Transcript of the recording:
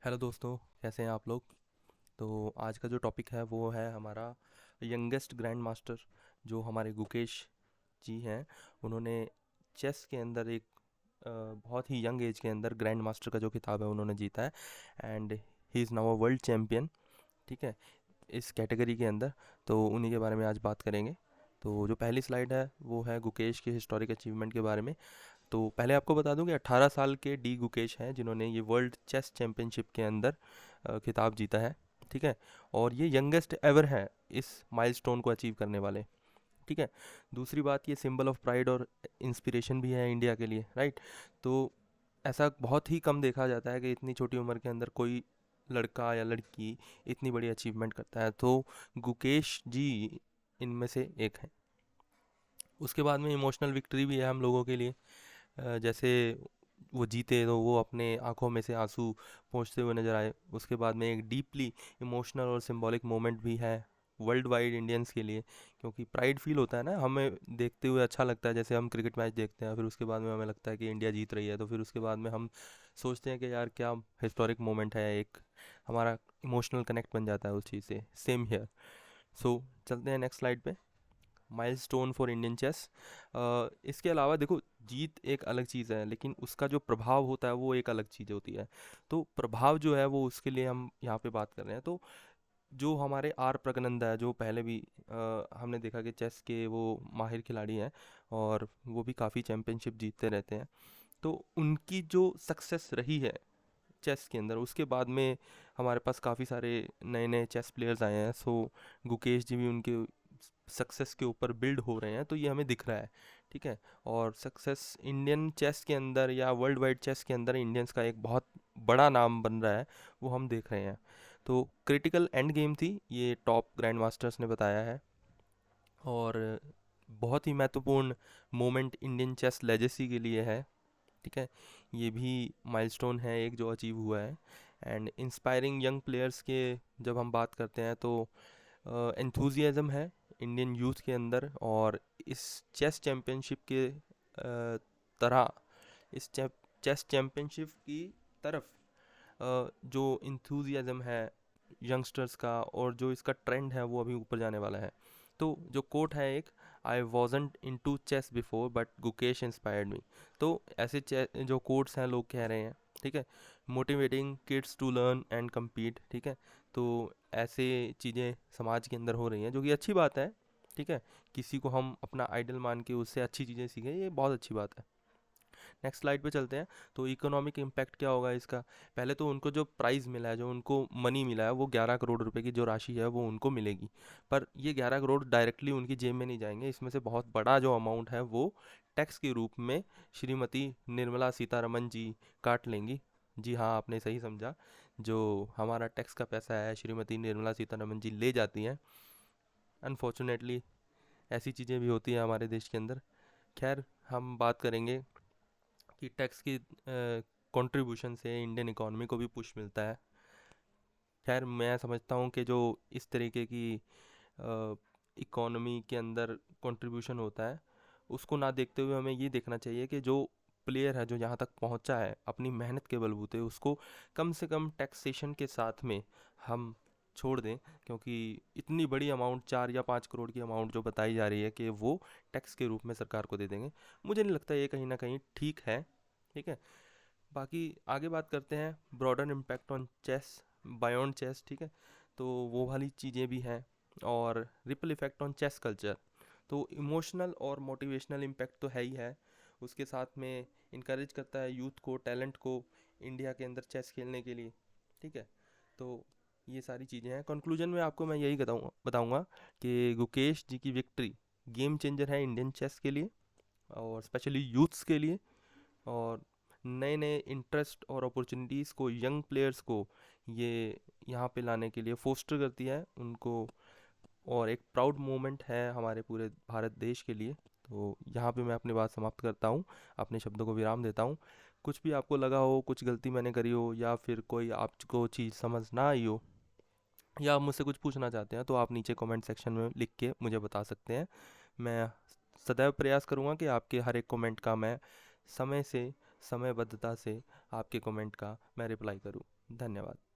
Hello दोस्तों, कैसे हैं आप लोग। तो आज का जो टॉपिक है वो है हमारा यंगेस्ट ग्रैंड मास्टर, जो हमारे गुकेश जी हैं। उन्होंने चेस के अंदर एक बहुत ही यंग एज के अंदर ग्रैंड मास्टर का जो खिताब है उन्होंने जीता है। And he is now a world champion. ठीक है, इस कैटेगरी के अंदर। तो उन्हीं के बारे में आज बात करेंगे। तो जो पहली स्लाइड है वो है गुकेश के हिस्टोरिक अचीवमेंट के बारे में। तो पहले आपको बता दूं कि 18 साल के डी गुकेश हैं जिन्होंने ये वर्ल्ड चेस चैम्पियनशिप के अंदर खिताब जीता है। ठीक है, और ये यंगेस्ट एवर है इस माइलस्टोन को अचीव करने वाले। ठीक है, दूसरी बात, ये सिंबल ऑफ प्राइड और इंस्पिरेशन भी है इंडिया के लिए, राइट। तो ऐसा बहुत ही कम देखा जाता है कि इतनी छोटी उम्र के अंदर कोई लड़का या लड़की इतनी बड़ी अचीवमेंट करता है। तो गुकेश जी इनमें से एक हैं। उसके बाद में इमोशनल विक्ट्री भी है हम लोगों के लिए। जैसे वो जीते तो वो अपने आंखों में से आंसू पोंछते हुए नजर आए। उसके बाद में एक डीपली इमोशनल और सिंबॉलिक मोमेंट भी है वर्ल्ड वाइड इंडियंस के लिए, क्योंकि प्राइड फील होता है ना हमें देखते हुए। अच्छा लगता है, जैसे हम क्रिकेट मैच देखते हैं फिर उसके बाद में हमें लगता है कि इंडिया जीत रही है, तो फिर उसके बाद में हम सोचते हैं कि यार क्या हिस्टोरिक मोमेंट है एक। हमारा इमोशनल कनेक्ट बन जाता है उस चीज़ से। Same here. सो चलते हैं नेक्स्ट स्लाइड पे। Milestone for Indian chess. इसके अलावा देखो, जीत एक अलग चीज़ है लेकिन उसका जो प्रभाव होता है वो एक अलग चीज़ होती है। तो प्रभाव जो है वो उसके लिए हम यहाँ पे बात कर रहे हैं। तो जो हमारे आर प्रगनंदा है, जो पहले भी हमने देखा कि चेस के वो माहिर खिलाड़ी हैं और वो भी काफ़ी चैम्पियनशिप जीतते रहते हैं। तो उनकी जो सक्सेस रही है चेस के अंदर, उसके बाद में हमारे पास काफ़ी सारे नए नए चेस प्लेयर्स आए हैं। सो गुकेश जी भी उनके सक्सेस के ऊपर बिल्ड हो रहे हैं, तो ये हमें दिख रहा है। ठीक है, और सक्सेस इंडियन चेस के अंदर या वर्ल्ड वाइड चेस के अंदर इंडियंस का एक बहुत बड़ा नाम बन रहा है, वो हम देख रहे हैं। तो क्रिटिकल एंड गेम थी, ये टॉप ग्रैंड मास्टर्स ने बताया है। और बहुत ही महत्वपूर्ण मोमेंट इंडियन चेस लेजेसी के लिए है। ठीक है, ये भी माइलस्टोन है एक जो अचीव हुआ है। एंड इंस्पायरिंग यंग प्लेयर्स के जब हम बात करते हैं तो एंथुजियाज़म है इंडियन यूथ के अंदर। और इस चेस चैम्पियनशिप के तरह इस चेस चैम्पियनशिप की तरफ जो इंथुजियाज़म है यंगस्टर्स का और जो इसका ट्रेंड है वो अभी ऊपर जाने वाला है। तो जो कोट है एक, I wasn't into chess before but Gukesh inspired me. तो ऐसे जो कोट्स हैं लोग कह रहे हैं। ठीक है, motivating kids to learn and compete। ठीक है, तो ऐसे चीज़ें समाज के अंदर हो रही हैं जो कि अच्छी बात है। ठीक है, किसी को हम अपना आइडल मान के उससे अच्छी चीज़ें सीखें, ये बहुत अच्छी बात है। नेक्स्ट स्लाइड पे चलते हैं। तो इकोनॉमिक इम्पैक्ट क्या होगा इसका। पहले तो उनको जो प्राइज़ मिला है, जो उनको मनी मिला है, वो 11 करोड़ रुपए की जो राशि है वो उनको मिलेगी। पर ये 11 करोड़ डायरेक्टली उनकी जेब में नहीं जाएंगे। इसमें से बहुत बड़ा जो अमाउंट है वो टैक्स के रूप में श्रीमती निर्मला सीतारमन जी काट लेंगी। जी हाँ, आपने सही समझा। जो हमारा टैक्स का पैसा है श्रीमती निर्मला सीतारमन जी ले जाती हैं। अनफॉर्चुनेटली ऐसी चीज़ें भी होती हैं हमारे देश के अंदर। खैर, हम बात करेंगे कि टैक्स की कंट्रीब्यूशन से इंडियन इकोनॉमी को भी पुश मिलता है। खैर, मैं समझता हूँ कि जो इस तरीके की इकोनॉमी के अंदर कंट्रीब्यूशन होता है उसको ना देखते हुए हमें ये देखना चाहिए कि जो प्लेयर है जो यहाँ तक पहुँचा है अपनी मेहनत के बलबूते, उसको कम से कम टैक्सेशन के साथ में हम छोड़ दें। क्योंकि इतनी बड़ी अमाउंट, 4 या 5 करोड़ की अमाउंट जो बताई जा रही है कि वो टैक्स के रूप में सरकार को दे देंगे, मुझे नहीं लगता ये कहीं ना कहीं ठीक है। ठीक है, बाकी आगे बात करते हैं broader impact on chess, beyond chess. ठीक है, तो वो वाली चीज़ें भी हैं। और ripple effect on chess culture, तो इमोशनल और मोटिवेशनल इम्पैक्ट तो है ही है। उसके साथ में इनक्रेज करता है यूथ को, टैलेंट को इंडिया के अंदर चेस खेलने के लिए। ठीक है, तो ये सारी चीज़ें हैं। कंक्लूजन में आपको मैं यही बताऊंगा बताऊंगा कि गुकेश जी की विक्ट्री गेम चेंजर है इंडियन चेस के लिए और स्पेशली यूथ्स के लिए। और नए नए इंटरेस्ट और अपॉर्चुनिटीज़ को यंग प्लेयर्स को ये यहाँ पे लाने के लिए फोस्टर करती है उनको। और एक प्राउड मोमेंट है हमारे पूरे भारत देश के लिए। तो यहाँ पे मैं अपनी बात समाप्त करता हूँ, अपने शब्दों को विराम देता हूँ। कुछ भी आपको लगा हो, कुछ गलती मैंने करी हो या फिर कोई आपको चीज़ समझ ना आई हो या आप मुझसे कुछ पूछना चाहते हैं, तो आप नीचे कमेंट सेक्शन में लिख के मुझे बता सकते हैं। मैं सदैव प्रयास करूँगा कि आपके हर एक कमेंट का मैं समय से, समयबद्धता से आपके कमेंट का मैं रिप्लाई करूँ। धन्यवाद।